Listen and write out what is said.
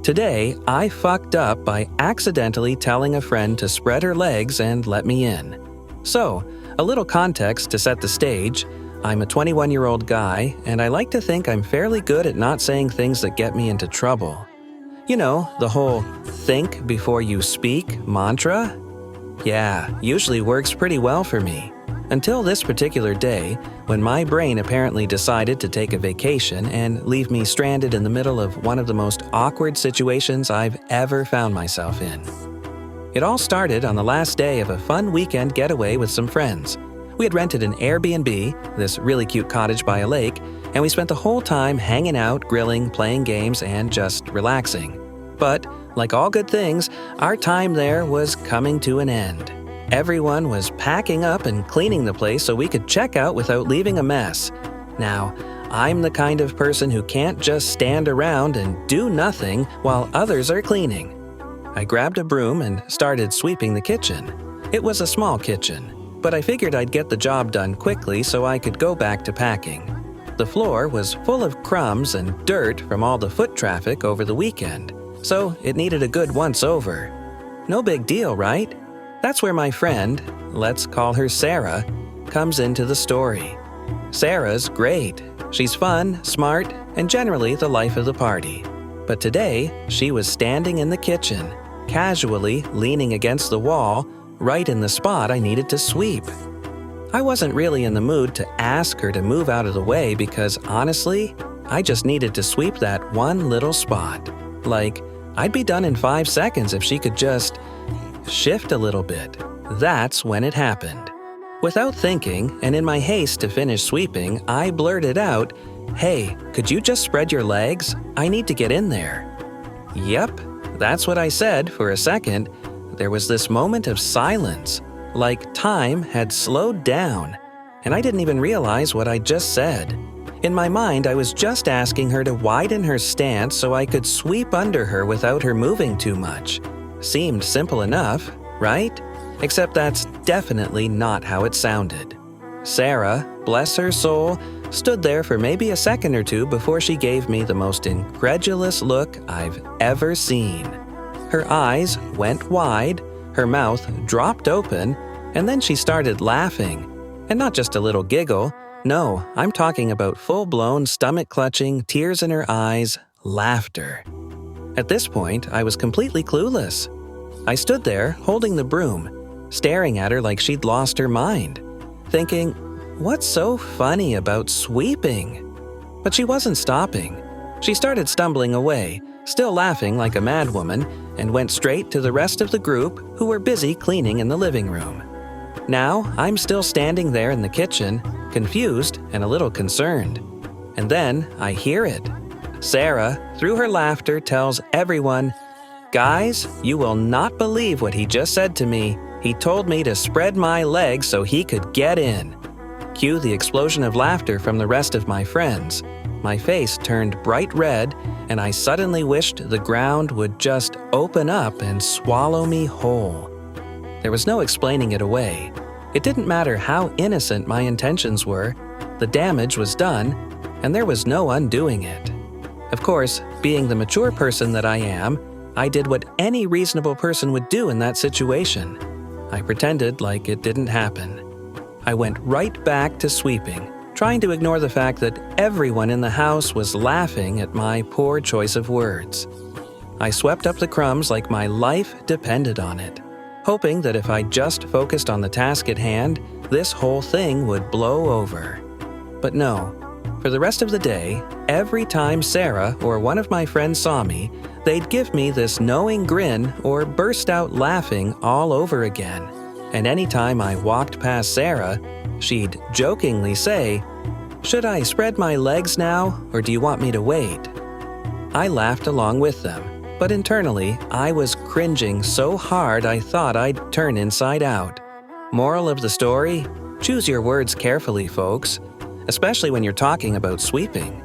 Today, I fucked up by accidentally telling a friend to spread her legs and let me in. So, a little context to set the stage. I'm a 21-year-old guy, and I like to think I'm fairly good at not saying things that get me into trouble. You know, the whole think before you speak mantra? Yeah, usually works pretty well for me. Until this particular day, when my brain apparently decided to take a vacation and leave me stranded in the middle of one of the most awkward situations I've ever found myself in. It all started on the last day of a fun weekend getaway with some friends. We had rented an Airbnb, this really cute cottage by a lake, and we spent the whole time hanging out, grilling, playing games, and just relaxing. But, like all good things, our time there was coming to an end. Everyone was packing up and cleaning the place so we could check out without leaving a mess. Now, I'm the kind of person who can't just stand around and do nothing while others are cleaning. I grabbed a broom and started sweeping the kitchen. It was a small kitchen, but I figured I'd get the job done quickly so I could go back to packing. The floor was full of crumbs and dirt from all the foot traffic over the weekend, so it needed a good once-over. No big deal, right? That's where my friend, let's call her Sarah, comes into the story. Sarah's great. She's fun, smart, and generally the life of the party. But today, she was standing in the kitchen, casually leaning against the wall, right in the spot I needed to sweep. I wasn't really in the mood to ask her to move out of the way because, honestly, I just needed to sweep that one little spot. Like, I'd be done in 5 seconds if she could just shift a little bit. That's when it happened. Without thinking, and in my haste to finish sweeping, I blurted out, "Hey, could you just spread your legs? I need to get in there." Yep, that's what I said for a second. There was this moment of silence, like time had slowed down, and I didn't even realize what I just said. In my mind, I was just asking her to widen her stance so I could sweep under her without her moving too much. Seemed simple enough, right? Except that's definitely not how it sounded. Sarah, bless her soul, stood there for maybe a second or two before she gave me the most incredulous look I've ever seen. Her eyes went wide, her mouth dropped open, and then she started laughing. And not just a little giggle. No, I'm talking about full-blown, stomach-clutching, tears in her eyes, laughter. At this point, I was completely clueless. I stood there, holding the broom, staring at her like she'd lost her mind, thinking, what's so funny about sweeping? But she wasn't stopping. She started stumbling away, still laughing like a madwoman, and went straight to the rest of the group who were busy cleaning in the living room. Now, I'm still standing there in the kitchen, confused and a little concerned. And then I hear it. Sarah, through her laughter, tells everyone, "Guys, you will not believe what he just said to me. He told me to spread my legs so he could get in." Cue the explosion of laughter from the rest of my friends. My face turned bright red, and I suddenly wished the ground would just open up and swallow me whole. There was no explaining it away. It didn't matter how innocent my intentions were. The damage was done, and there was no undoing it. Of course, being the mature person that I am, I did what any reasonable person would do in that situation. I pretended like it didn't happen. I went right back to sweeping, trying to ignore the fact that everyone in the house was laughing at my poor choice of words. I swept up the crumbs like my life depended on it, hoping that if I just focused on the task at hand, this whole thing would blow over. But no. For the rest of the day, every time Sarah or one of my friends saw me, they'd give me this knowing grin or burst out laughing all over again. And anytime I walked past Sarah, she'd jokingly say, "Should I spread my legs now, or do you want me to wait?" I laughed along with them, but internally, I was cringing so hard I thought I'd turn inside out. Moral of the story? Choose your words carefully, folks. Especially when you're talking about sweeping.